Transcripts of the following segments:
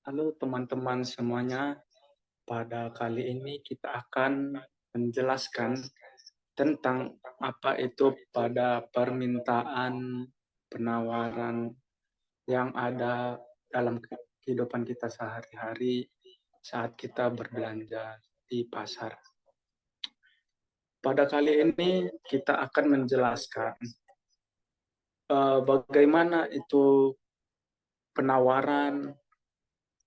Halo teman-teman semuanya, pada kali ini kita akan menjelaskan tentang apa itu pada permintaan penawaran yang ada dalam kehidupan kita sehari-hari saat kita berbelanja di pasar. Pada kali ini kita akan menjelaskan bagaimana itu penawaran,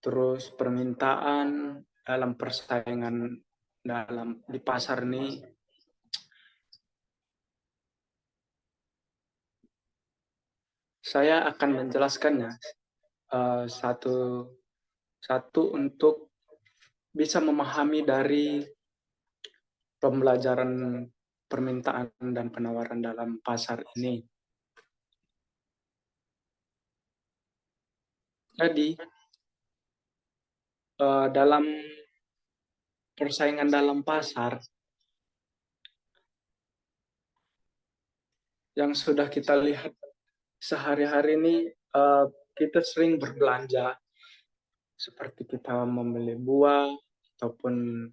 terus permintaan dalam persaingan di pasar ini. Saya akan menjelaskannya satu satu untuk bisa memahami dari pembelajaran permintaan dan penawaran dalam pasar ini. Jadi dalam persaingan dalam pasar yang sudah kita lihat sehari-hari ini, kita sering berbelanja seperti kita membeli buah ataupun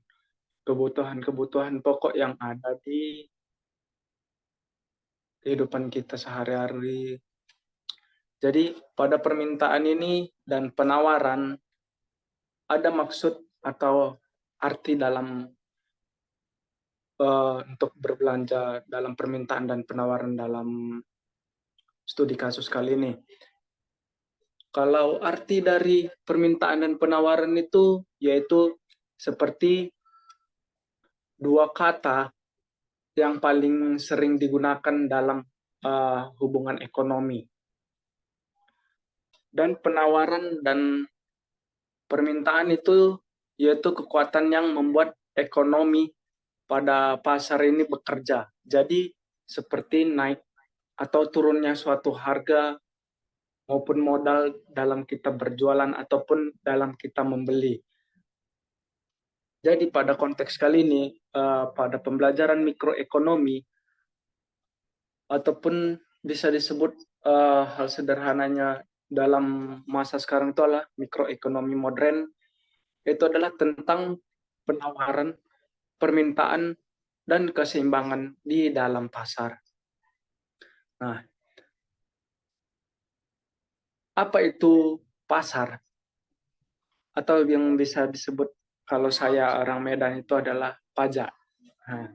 kebutuhan-kebutuhan pokok yang ada di kehidupan kita sehari-hari. Jadi pada permintaan ini dan penawaran ada maksud atau arti dalam untuk berbelanja dalam permintaan dan penawaran dalam studi kasus kali ini. Kalau arti dari permintaan dan penawaran itu yaitu seperti dua kata yang paling sering digunakan dalam hubungan ekonomi. Dan penawaran dan permintaan itu yaitu kekuatan yang membuat ekonomi pada pasar ini bekerja. Jadi seperti naik atau turunnya suatu harga maupun modal dalam kita berjualan ataupun dalam kita membeli. Jadi pada konteks kali ini, pada pembelajaran mikroekonomi ataupun bisa disebut hal sederhananya dalam masa sekarang itu adalah mikroekonomi modern, itu adalah tentang penawaran, permintaan, dan keseimbangan di dalam pasar. Nah, apa itu pasar? Atau yang bisa disebut kalau saya orang Medan itu adalah pajak. Nah,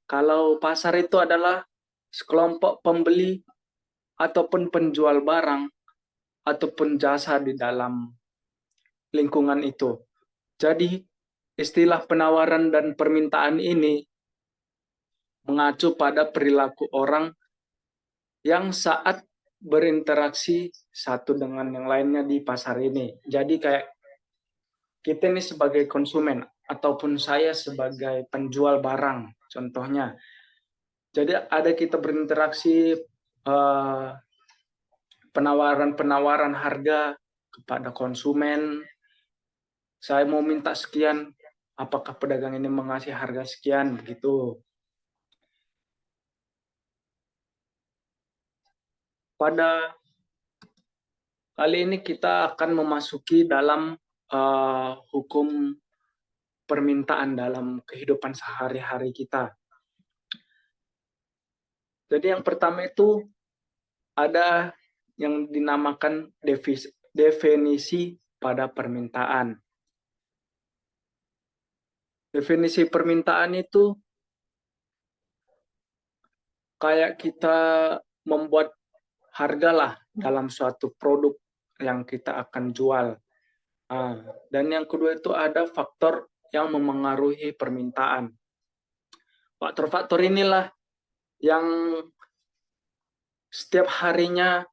kalau pasar itu adalah sekelompok pembeli ataupun penjual barang ataupun jasa di dalam lingkungan itu. Jadi istilah penawaran dan permintaan ini mengacu pada perilaku orang yang saat berinteraksi satu dengan yang lainnya di pasar ini. Jadi kayak kita ini sebagai konsumen ataupun saya sebagai penjual barang contohnya. Jadi ada kita berinteraksi penawaran-penawaran harga kepada konsumen. Saya mau minta sekian, apakah pedagang ini mengasih harga sekian begitu. Pada kali ini kita akan memasuki dalam hukum permintaan dalam kehidupan sehari-hari kita. Jadi yang pertama itu ada yang dinamakan definisi pada permintaan. Definisi permintaan itu kayak kita membuat harga lah dalam suatu produk yang kita akan jual. Dan yang kedua itu ada faktor yang memengaruhi permintaan. Faktor-faktor inilah yang setiap harinya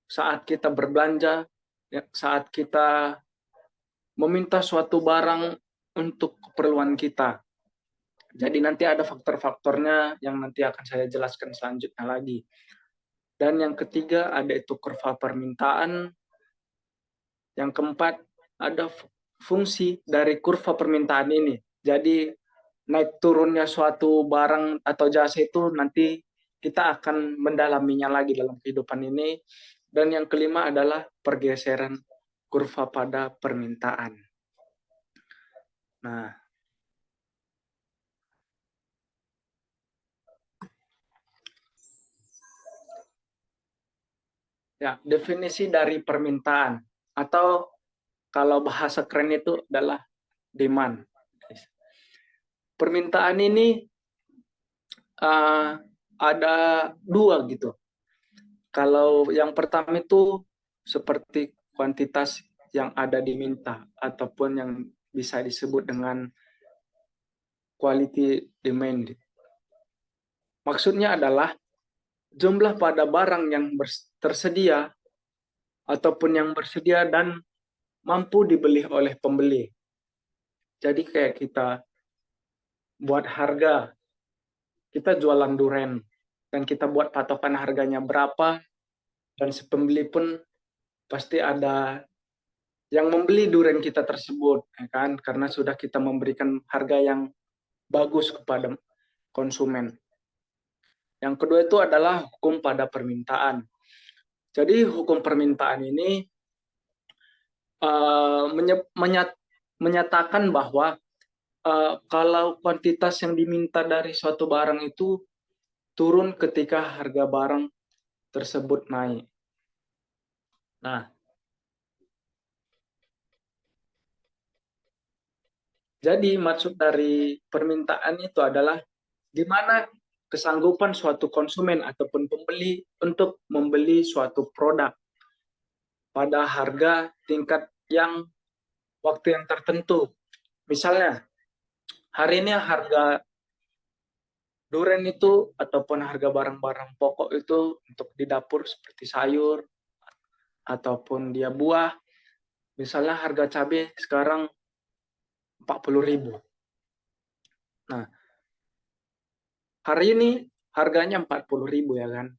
saat kita berbelanja, saat kita meminta suatu barang untuk keperluan kita. Jadi nanti ada faktor-faktornya yang nanti akan saya jelaskan selanjutnya lagi. Dan yang ketiga ada itu kurva permintaan. Yang keempat ada fungsi dari kurva permintaan ini. Jadi naik turunnya suatu barang atau jasa itu nanti kita akan mendalaminya lagi dalam kehidupan ini. Dan yang kelima adalah pergeseran kurva pada permintaan. Nah, ya, definisi dari permintaan atau kalau bahasa keren itu adalah demand. Permintaan ini ada dua gitu. Kalau yang pertama itu seperti kuantitas yang ada diminta ataupun yang bisa disebut dengan quality demand. Maksudnya adalah jumlah pada barang yang tersedia ataupun yang bersedia dan mampu dibeli oleh pembeli. Jadi kayak kita buat harga, kita jualan duren dan kita buat patokan harganya berapa, dan si pembeli pun pasti ada yang membeli duren kita tersebut, ya kan? Karena sudah kita memberikan harga yang bagus kepada konsumen. Yang kedua itu adalah hukum pada permintaan. Jadi hukum permintaan ini menyatakan bahwa kalau kuantitas yang diminta dari suatu barang itu turun ketika harga barang tersebut naik. Nah, jadi maksud dari permintaan itu adalah di mana kesanggupan suatu konsumen ataupun pembeli untuk membeli suatu produk pada harga tingkat yang waktu yang tertentu. Misalnya, hari ini harga duren itu ataupun harga barang-barang pokok itu untuk di dapur seperti sayur ataupun dia buah, misalnya harga cabai sekarang 40.000. Nah, hari ini harganya 40.000 ya kan.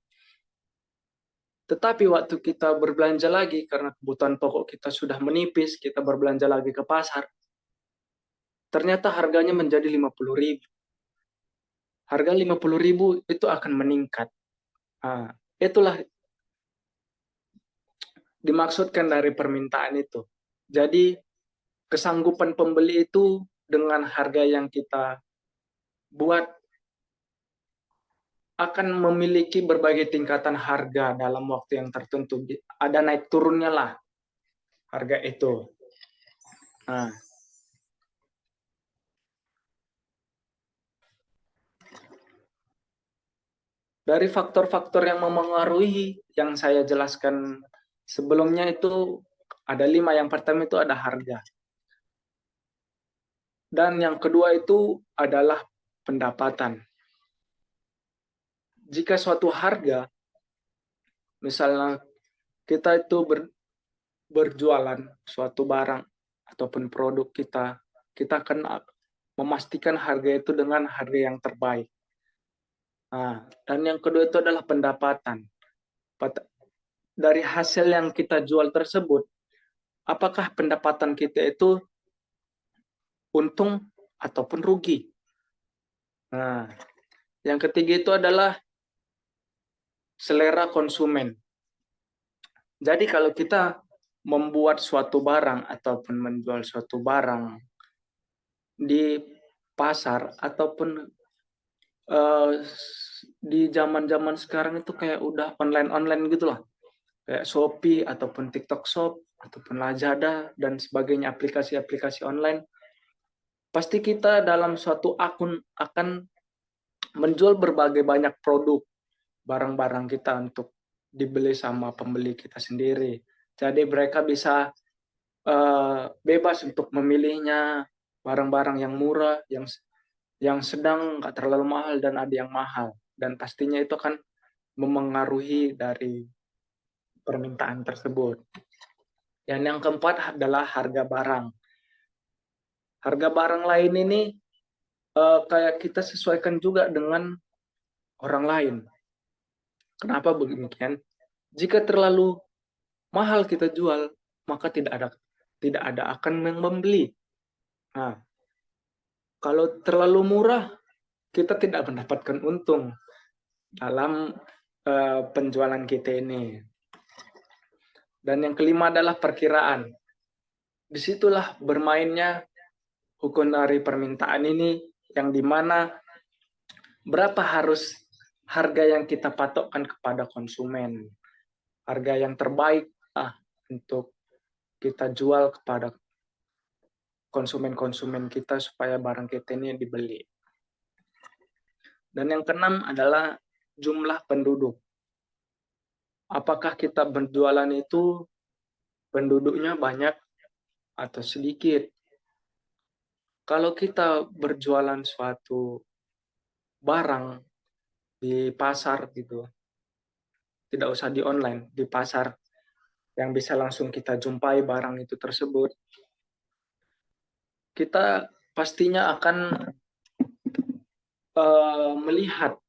Tetapi waktu kita berbelanja lagi karena kebutuhan pokok kita sudah menipis, kita berbelanja lagi ke pasar, ternyata harganya menjadi 50.000. Harga 50.000 itu akan meningkat. Nah, itulah dimaksudkan dari permintaan itu. Jadi kesanggupan pembeli itu dengan harga yang kita buat akan memiliki berbagai tingkatan harga dalam waktu yang tertentu. Ada naik turunnya lah harga itu. Nah, dari faktor-faktor yang memengaruhi yang saya jelaskan sebelumnya itu ada 5. Yang pertama itu ada harga. Dan yang kedua itu adalah pendapatan. Jika suatu harga, misalnya kita itu berjualan suatu barang ataupun produk kita akan memastikan harga itu dengan harga yang terbaik. Nah, dan yang kedua itu adalah pendapatan. Dari hasil yang kita jual tersebut, apakah pendapatan kita itu untung ataupun rugi? Nah, yang ketiga itu adalah selera konsumen. Jadi kalau kita membuat suatu barang ataupun menjual suatu barang di pasar ataupun di zaman-zaman sekarang itu kayak udah online-online gitu lah. Kayak Shopee ataupun TikTok Shop ataupun Lazada dan sebagainya, aplikasi-aplikasi online. Pasti kita dalam suatu akun akan menjual berbagai banyak produk barang-barang kita untuk dibeli sama pembeli kita sendiri. Jadi mereka bisa bebas untuk memilihnya barang-barang yang murah, yang sedang, nggak terlalu mahal, dan ada yang mahal. Dan pastinya itu akan memengaruhi dari permintaan tersebut. Dan yang keempat adalah harga barang. Harga barang lain ini kayak kita sesuaikan juga dengan orang lain. Kenapa demikian? Jika terlalu mahal kita jual, maka tidak ada akan yang membeli. Nah, kalau terlalu murah, kita tidak mendapatkan untung dalam penjualan kita ini. Dan yang kelima adalah perkiraan. disitulah bermainnya hukum dari permintaan ini, yang dimana berapa harus harga yang kita patokkan kepada konsumen, harga yang terbaik untuk kita jual kepada konsumen-konsumen kita supaya barang kita ini dibeli. Dan yang keenam adalah jumlah penduduk. Apakah kita berjualan itu penduduknya banyak atau sedikit? Kalau kita berjualan suatu barang di pasar gitu, tidak usah di online, di pasar yang bisa langsung kita jumpai barang itu tersebut, kita pastinya akan melihat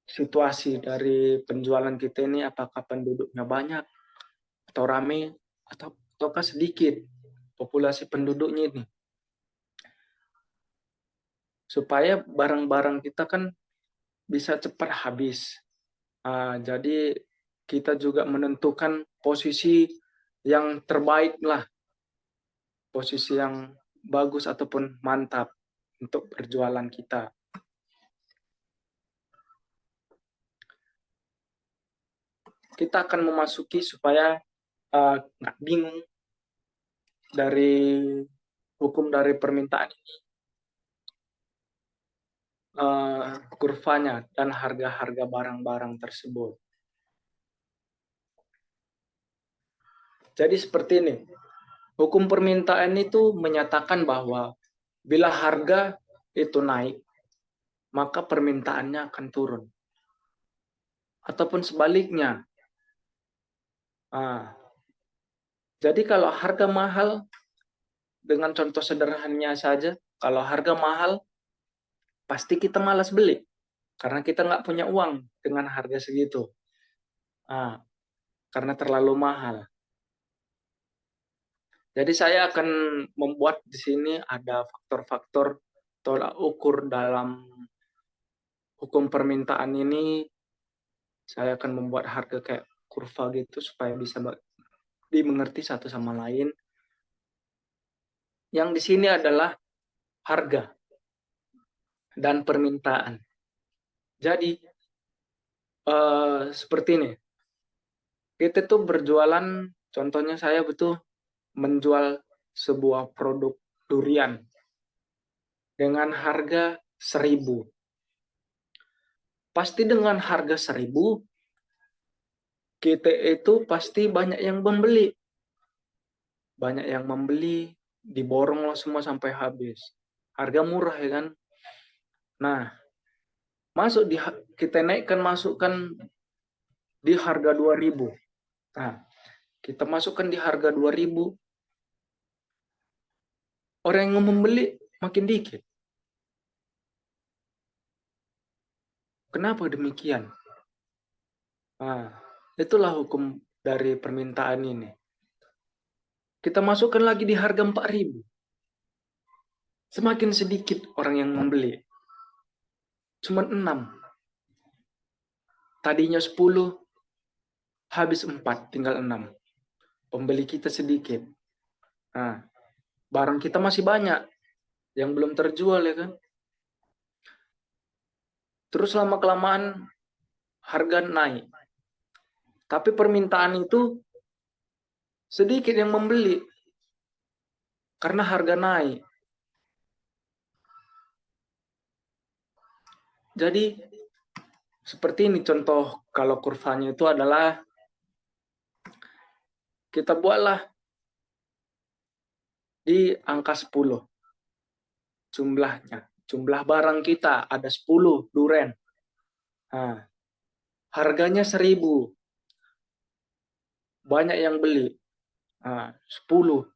situasi dari penjualan kita ini, apakah penduduknya banyak atau rame ataukah sedikit populasi penduduknya ini, supaya barang-barang kita kan bisa cepat habis. Jadi kita juga menentukan posisi yang terbaik lah, posisi yang bagus ataupun mantap untuk berjualan kita. Kita akan memasuki supaya nggak bingung dari hukum dari permintaan ini, kurvanya dan harga-harga barang-barang tersebut. Jadi seperti ini, hukum permintaan itu menyatakan bahwa bila harga itu naik, maka permintaannya akan turun. Ataupun sebaliknya. Jadi kalau harga mahal, dengan contoh sederhananya saja, kalau harga mahal, pasti kita malas beli. Karena kita nggak punya uang dengan harga segitu. Karena terlalu mahal. Jadi saya akan membuat di sini ada faktor-faktor tolak ukur dalam hukum permintaan ini. Saya akan membuat harga kayak kurva gitu supaya bisa dimengerti satu sama lain. Yang di sini adalah harga dan permintaan. Jadi seperti ini. Kita tuh berjualan, contohnya saya menjual sebuah produk durian dengan harga 1.000. Pasti dengan harga 1.000, kita itu pasti banyak yang membeli. Banyak yang membeli, diborong semua sampai habis. Harga murah ya kan. Nah, kita naikkan, masukkan di harga 2.000. Nah, kita masukkan di harga 2.000. Orang yang membeli makin dikit. Kenapa demikian? Itulah hukum dari permintaan ini. Kita masukkan lagi di harga 4.000. Semakin sedikit orang yang membeli. Cuma 6. Tadinya 10, habis 4, tinggal 6. Pembeli kita sedikit. Barang kita masih banyak yang belum terjual ya kan. Terus lama-kelamaan harga naik. Tapi permintaan itu sedikit yang membeli karena harga naik. Jadi seperti ini contoh, kalau kurvanya itu adalah kita buatlah di angka 10 jumlahnya. Jumlah barang kita ada 10 duren. Harganya 1.000. Banyak yang beli. 10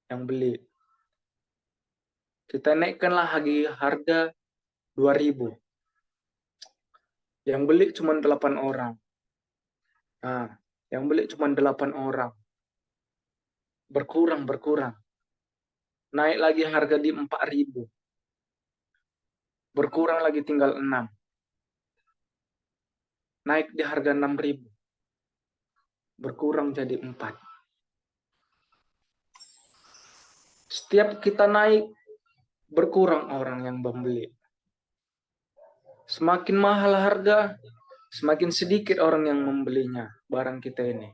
yang beli. Kita naikkanlah lagi harga 2.000. Yang beli cuma 8 orang. Yang beli cuma 8 orang. Berkurang. Naik lagi harga di 4.000. Berkurang lagi tinggal 6. Naik di harga 6.000. Berkurang jadi 4. Setiap kita naik, berkurang orang yang membeli. Semakin mahal harga, semakin sedikit orang yang membelinya, barang kita ini.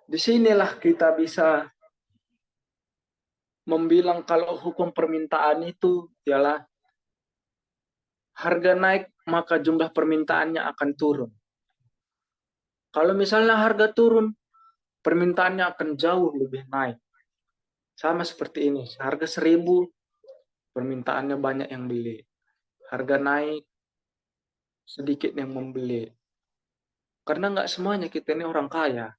Disinilah kita bisa membilang kalau hukum permintaan itu ialah harga naik, maka jumlah permintaannya akan turun. Kalau misalnya harga turun, permintaannya akan jauh lebih naik. Sama seperti ini, harga 1.000, permintaannya banyak yang beli. Harga naik, sedikit yang membeli. Karena nggak semuanya kita ini orang kaya.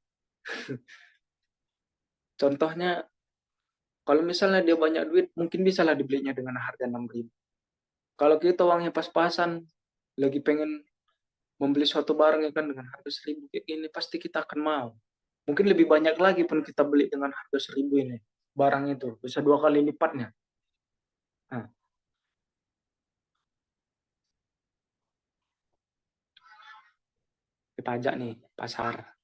Contohnya, kalau misalnya dia banyak duit, mungkin bisa lah dibelinya dengan harga 6.000. Kalau kita uangnya pas-pasan, lagi pengen membeli suatu barang ya kan dengan harga 1.000 kayak gini, pasti kita akan mau. Mungkin lebih banyak lagi pun kita beli dengan harga 1.000 ini. Barang itu bisa 2 kali lipatnya. Nah, dipajak nih pasar.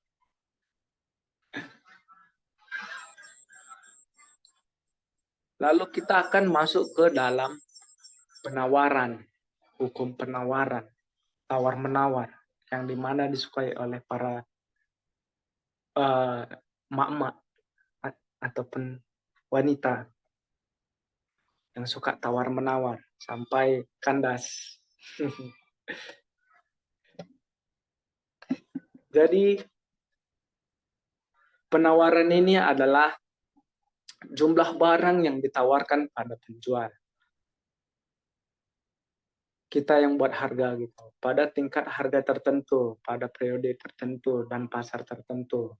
Lalu kita akan masuk ke dalam penawaran, hukum penawaran, tawar-menawar, yang dimana disukai oleh para emak-emak ataupun wanita yang suka tawar-menawar sampai kandas. Jadi penawaran ini adalah jumlah barang yang ditawarkan pada penjual. Kita yang buat harga gitu, pada tingkat harga tertentu, pada periode tertentu, dan pasar tertentu.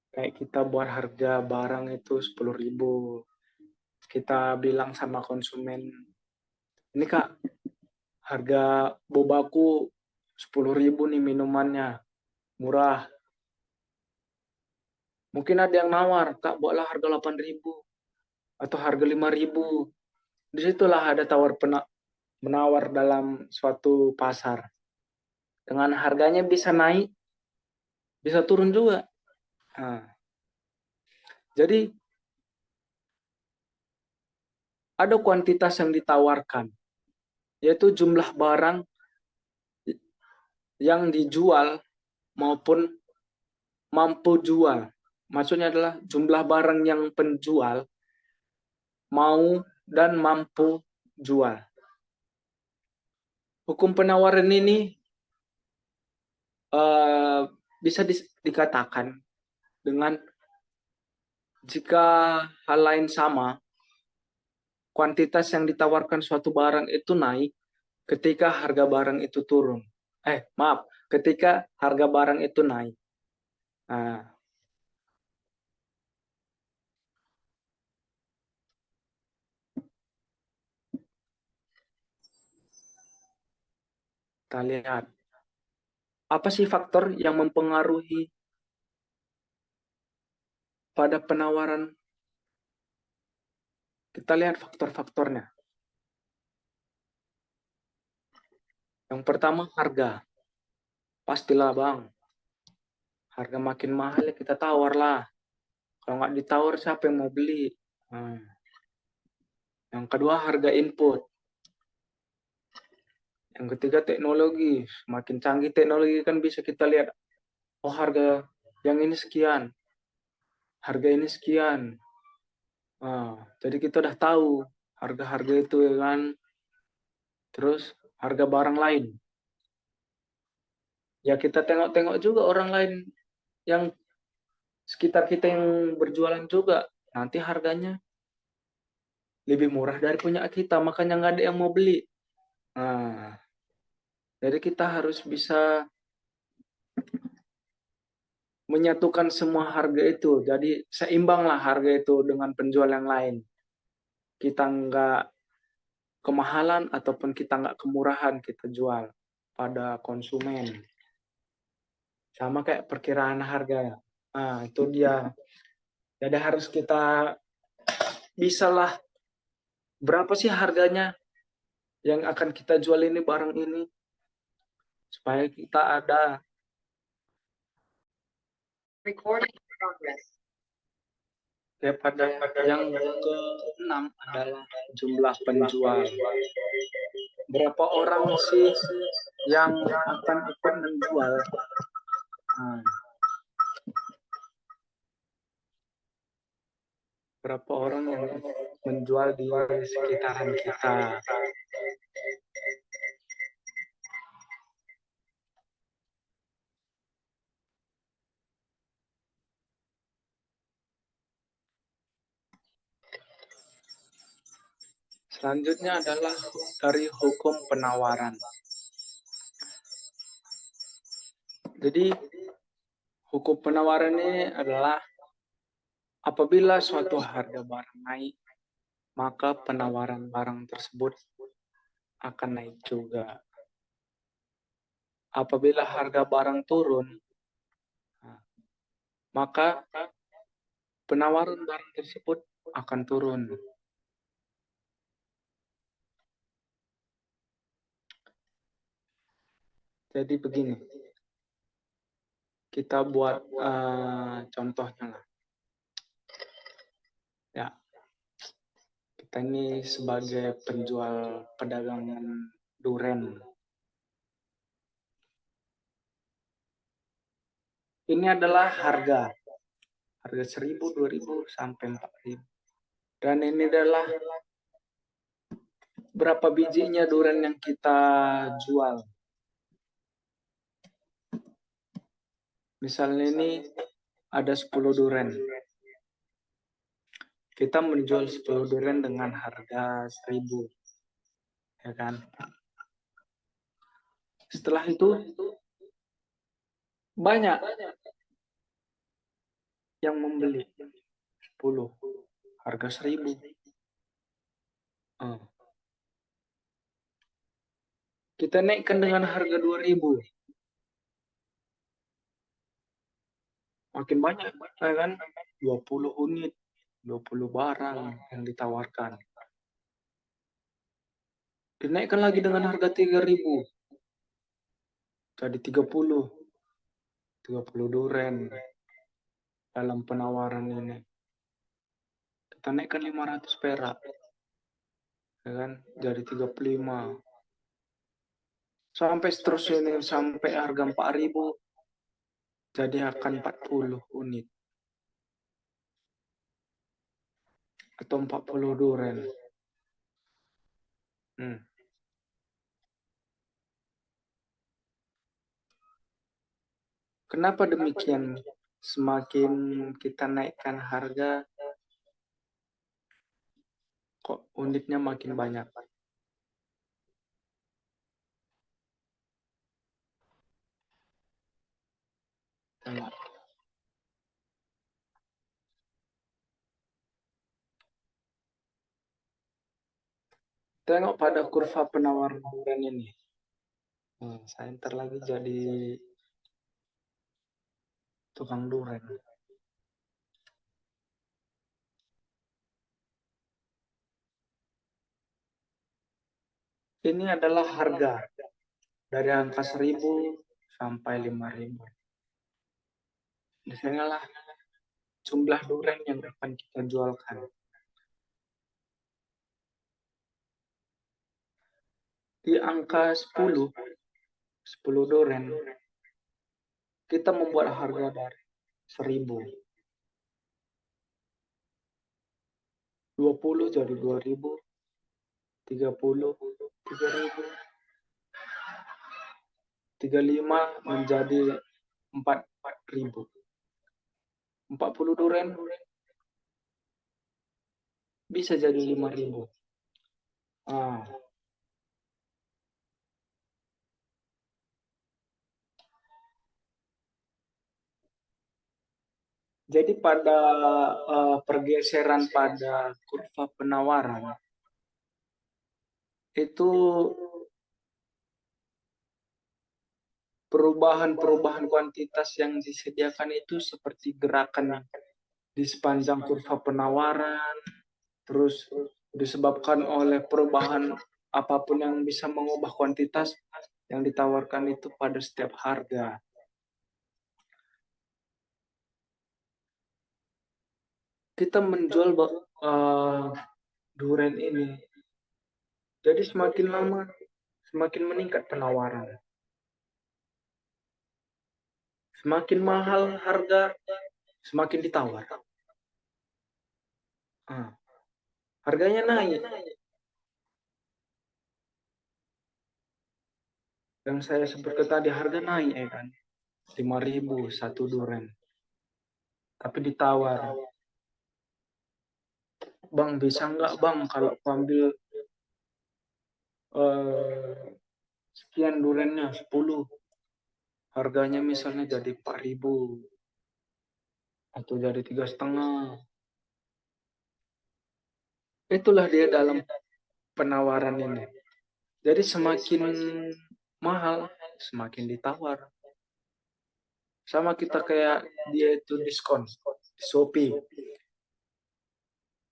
Kayak kita buat harga barang itu 10.000, kita bilang sama konsumen, ini Kak, harga bobaku 10.000 nih minumannya, murah. Mungkin ada yang nawar, Kak buatlah harga 8.000 atau harga 5.000. Disitulah ada tawar menawar dalam suatu pasar. Dengan harganya bisa naik, bisa turun juga. Nah, jadi ada kuantitas yang ditawarkan, yaitu jumlah barang yang dijual maupun mampu jual. Maksudnya adalah jumlah barang yang penjual mau dan mampu jual. Hukum penawaran ini bisa dikatakan dengan jika hal lain sama, kuantitas yang ditawarkan suatu barang itu naik ketika harga barang itu turun. Maaf, ketika harga barang itu naik. Nah, kita lihat apa sih faktor yang mempengaruhi pada penawaran. Kita lihat faktor-faktornya. Yang pertama, harga. Pastilah bang, harga makin mahal ya kita tawar lah. Kalau nggak ditawar siapa yang mau beli? Hmm. Yang kedua, harga input. Yang ketiga, teknologi. Makin canggih teknologi kan bisa kita lihat, oh harga yang ini sekian, harga ini sekian. Jadi kita udah tahu harga-harga itu ya kan. Terus harga barang lain. Ya kita tengok-tengok juga orang lain yang sekitar kita yang berjualan juga. Nanti harganya lebih murah dari punya kita, makanya nggak ada yang mau beli. Nah, jadi kita harus bisa menyatukan semua harga itu. Jadi seimbanglah harga itu dengan penjual yang lain. Kita nggak kemahalan ataupun kita nggak kemurahan kita jual pada konsumen. Sama kayak perkiraan harga. Nah, itu dia. Jadi harus kita bisalah berapa sih harganya yang akan kita jual ini barang ini supaya kita ada recording progress. Daripada yang keenam adalah jumlah penjual. Berapa orang sih yang akan ikut menjual? Nah, berapa orang yang menjual di sekitaran kita? Selanjutnya adalah dari hukum penawaran. Jadi hukum penawaran ini adalah apabila suatu harga barang naik, maka penawaran barang tersebut akan naik juga. Apabila harga barang turun, maka penawaran barang tersebut akan turun. Jadi begini, kita buat contohnya lah. Ya, kita ini sebagai penjual pedagang duren. Ini adalah harga 1.000, 2.000 sampai 4.000. Dan ini adalah berapa bijinya duren yang kita jual. Misalnya ini ada 10 duren. Kita menjual 10 duren dengan harga 1.000. Ya kan? Setelah itu banyak yang membeli 10, harga 1.000. Kita naikkan dengan harga 2.000. Makin banyak, ya kan? 20 unit, 20 barang yang ditawarkan. Dinaikkan lagi dengan harga 3.000. Jadi 30 duren dalam penawaran ini. Kita naikkan 500 perak. Ya kan? Jadi 35. Sampai seterusnya ini, sampai harga 4.000. Jadi akan 40 unit. Atau 40 duren. Kenapa demikian? Semakin kita naikkan harga, kok unitnya makin banyak. Tengok pada kurva penawaran duren ini. Saya ntar lagi jadi tukang duren. Ini adalah harga dari angka 1.000 sampai 5.000. Disinilah jumlah duren yang akan kita jualkan. Di angka 10 duren, kita membuat harga dari 1.000. 20 jadi 2.000, 30, 3.000, 35 menjadi 4.000. 40 duren bisa jadi 5.000. Jadi pada pergeseran pada kurva penawaran itu perubahan kuantitas yang disediakan itu seperti gerakan di sepanjang kurva penawaran, terus disebabkan oleh perubahan apapun yang bisa mengubah kuantitas yang ditawarkan itu pada setiap harga. kita menjual durian ini. Jadi semakin lama semakin meningkat penawaran. Semakin mahal harga, semakin ditawar. Ah, harganya naik. Yang saya sebutkan tadi harga naik ya kan. 5.000 satu durian. Tapi ditawar. Bang, bisa nggak bang kalau aku ambil sekian duriannya 10, harganya misalnya jadi 4.000 atau jadi 3,5. Itulah dia dalam penawaran ini. Jadi semakin mahal, semakin ditawar. Sama kita kayak dia itu diskon di Shopee.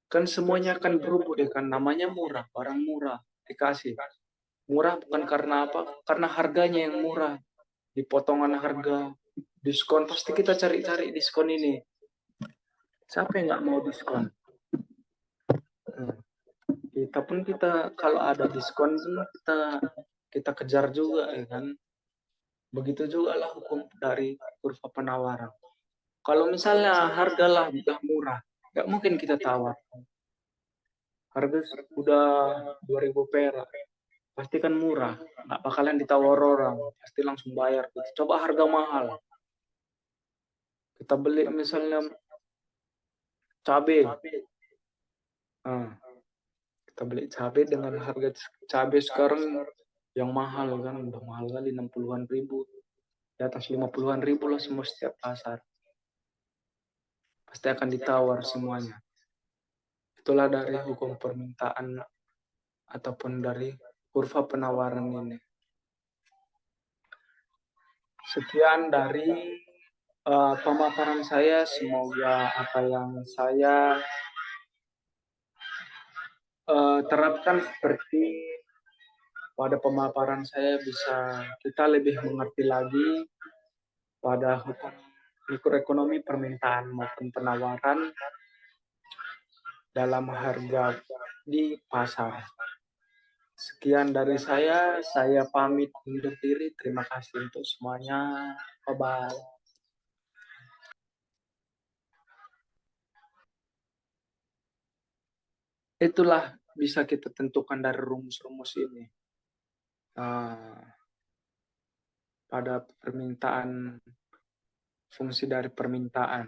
Kan semuanya akan berubah deh kan, namanya murah, barang murah dikasih. Murah bukan karena apa? Karena harganya yang murah. Di potongan harga, diskon, pasti kita cari-cari diskon ini. Siapa yang nggak mau diskon? Hmm. Kita kalau ada diskon kita kita kejar juga ya kan. Begitu juga lah hukum dari kurva penawaran. Kalau misalnya harga lah udah murah, nggak mungkin kita tawar. Harga udah 2.000 perak, pasti kan murah, nggak bakalan ditawar orang, pasti langsung bayar. Coba harga mahal, kita beli misalnya cabai, nah, kita beli cabai dengan harga cabai sekarang yang mahal kan, udah mahal kali 60-an ribu, di atas 50-an ribu lah semua setiap pasar, pasti akan ditawar semuanya. Itulah dari hukum permintaan ataupun dari kurva penawaran ini. Sekian dari pemaparan saya, semoga apa yang saya terapkan seperti pada pemaparan saya bisa kita lebih mengerti lagi pada hukum mikroekonomi permintaan maupun penawaran dalam harga di pasar. Sekian dari saya pamit undur diri. Terima kasih untuk semuanya. Bye-bye. Itulah bisa kita tentukan dari rumus-rumus ini. Pada permintaan, fungsi dari permintaan.